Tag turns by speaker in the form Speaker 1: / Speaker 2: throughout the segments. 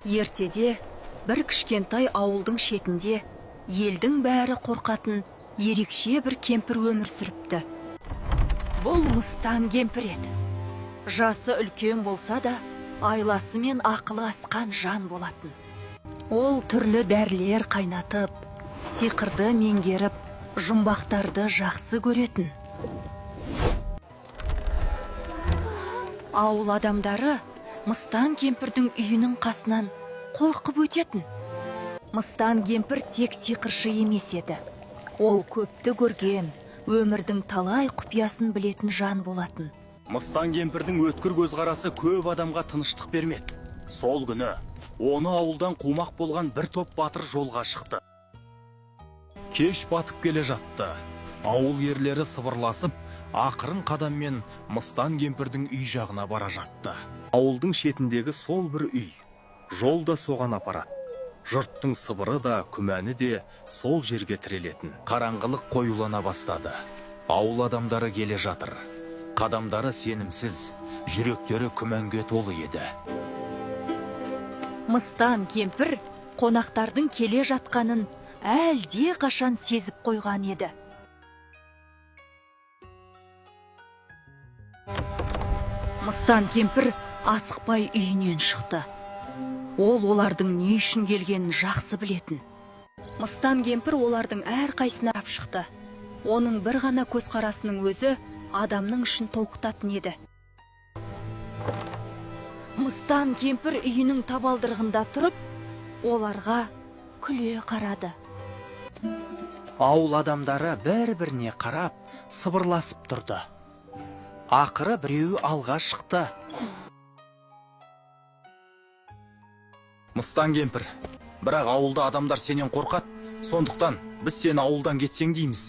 Speaker 1: Ертеде бір кішкентай ауылдың шетінде елдің бәрі қорқатын ерекше бір кемпір өмір сүріпті. Бұл мыстан кемпір еді. Жасы үлкен болса да, айласы мен ақылы асқан жан болатын. Ол түрлі дәрілер қайнатып, сиқырды меңгеріп, жұмбақтарды жақсы көретін. Ауыл адамдары мыстан кемпірдің үйінің қасынан қорқып өтетін. Мыстан кемпір тек сиқыршы емес еді. Ол көпті көрген, өмірдің талай құпиясын білетін жан болатын.
Speaker 2: Мыстан кемпірдің өткір көзқарасы көп адамға тыныштық бермеді. Сол күні оны ауылдан қумақ болған бір топ батыр жолға шықты. Кеш батып келе жатты. Ауыл ерлері сыбырласып, ақырын қадаммен мыстан кемпірдің үй жағына бара жатты. Ауылдың шетіндегі сол бір үй. Жол да соған апарады. Жұрттың сыбыры да, күмәні де сол жерге тірелетін. Қараңғылық қоюлана бастады. Ауыл адамдары келе жатыр. Қадамдары сенімсіз, жүректері күмәнге толы еді.
Speaker 1: Мыстан кемпір қонақтардың келе жатқанын әлде қашан сезіп қойған еді. Мыстан кемпір асықпай үйінен шықты. Ол олардың не үшін келгенін жақсы білетін. Мыстан кемпір олардың әрқайсына қарап шықты. Оның бір ғана көзқарасының өзі адамның ішін толқытатын еді. Мыстан кемпір үйінің табалдырығында тұрып, оларға күле қарады.
Speaker 2: Ауыл адамдары бір-біріне қарап, сыбырласып тұрды. Ақыры біреуі алға шықты. Мыстан кемпір, бірақ ауылда адамдар сенен қорқады, сондықтан біз сені ауылдан кетсең дейміз.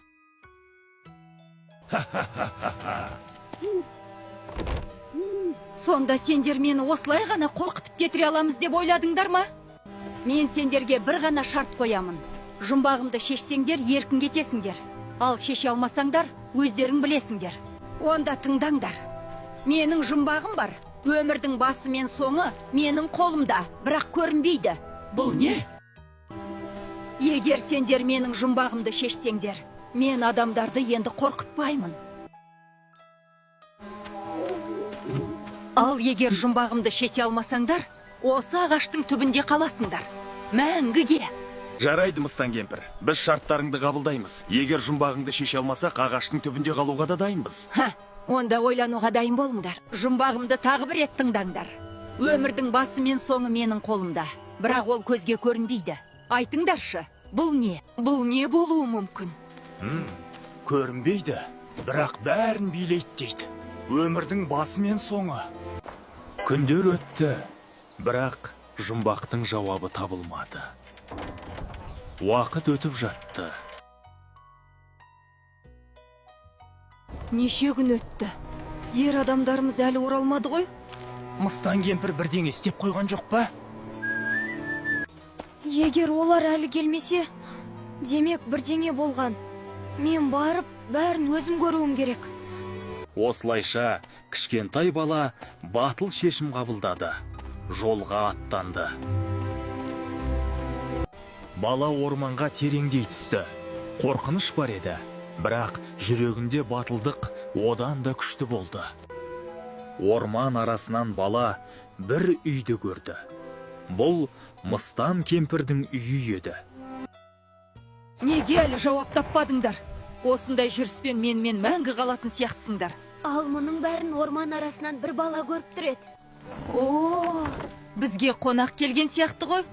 Speaker 1: Сонда сендер мені осылай ғана қорқытып кетіре аламыз деп ойладыңдар ма? Мен сендерге бір ғана шарт қоямын. Жұмбағымды шешсеңдер, еркін кетесіңдер. Ал шеше алмасаңдар, өздерің білесіңдер. Онда тыңдаңдар. Менің жұмбағым бар. Өмірдің басы мен соңы менің қолымда, бірақ көрінбейді.
Speaker 2: Бұл не?
Speaker 1: Егер сендер менің жұмбағымды шешсеңдер, мен адамдарды енді қорқытпаймын. Ал егер жұмбағымды шеше алмасаңдар, осы ағаштың түбінде қаласыңдар. Мәңгіге.
Speaker 2: Жарайды, мыстан кемпір. Біз шарттарыңды қабылдаймыз. Егер жұмбағыңды шеше алмасақ, ағаштың түбінде қалуға да дайынбыз.
Speaker 1: Онда ойлануға дайын болыңдар. Жұмбағымды тағы бір рет тыңдаңдар. Өмірдің басы мен соңы менің қолымда, бірақ ол көзге көрінбейді. Айтыңдаршы, бұл не? Бұл не болуы мүмкін?
Speaker 2: Көрінбейді, бірақ бәрін билейді дейді. Өмірдің басы мен соңы. Күндер өтті, бірақ жұмбақтың жауабы табылмады. Уақыт өтіп жатты.
Speaker 1: Неше күн өтті? Ер адамдарымыз әлі оралмады ғой?
Speaker 2: Мыстан кемпір бірдеңе істеп қойған жоқ па?
Speaker 3: Егер олар әлі келмесе, демек бірдеңе болған. Мен барып, бәрін өзім көруім керек.
Speaker 2: Осылайша, кішкентай бала батыл шешім қабылдады. Жолға аттанды. Бала орманға тереңдей түсті. Қорқыныш бар еді, бірақ жүрегінде батылдық одан да күшті болды. Орман арасынан бала бір үйді көрді. Бұл мыстан кемпірдің үйі еді.
Speaker 1: Неге әлі жауап таппадыңдар? Осындай жүріспен мен мәңгі қалатын сияқтысыңдар.
Speaker 3: Ал мұның бәрін орман арасынан бір бала көріп тұр еді.
Speaker 1: О, бізге қонақ келген сияқты ғой.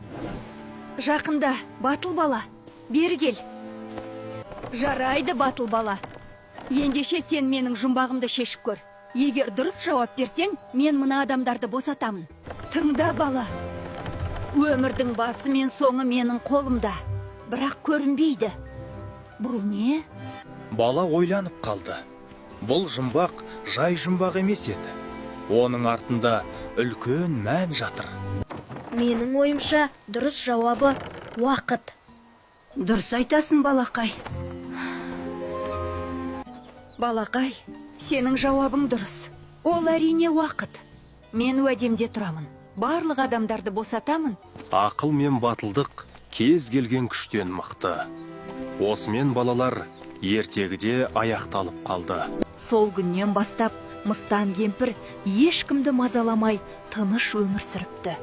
Speaker 1: Жақында, батыл бала, бері кел. Жарайды, батыл бала. Ендеше сен менің жұмбағымды шешіп көр. Егер дұрыс жауап берсең, мен мына адамдарды босатамын. Тыңда, бала. Өмірдің басы мен соңы менің қолымда, бірақ көрінбейді. Бұл не?
Speaker 2: Бала ойланып қалды. Бұл жұмбақ жай жұмбақ емес еді. Оның артында үлкен мән жатыр.
Speaker 3: Менің ойымша дұрыс жауабы уақыт.
Speaker 1: Дұрыс айтасың, балақай. Балақай, сенің жауабың дұрыс. Ол әрине уақыт. Мен уәдемде тұрамын. барлық адамдарды босатамын.
Speaker 2: Ақыл мен батылдық кез келген күштен мықты. Осымен балалар ертегіде аяқталып қалды.
Speaker 1: Сол күннен бастап Мыстан кемпір ешкімді мазаламай тыныш өмір сүріпті.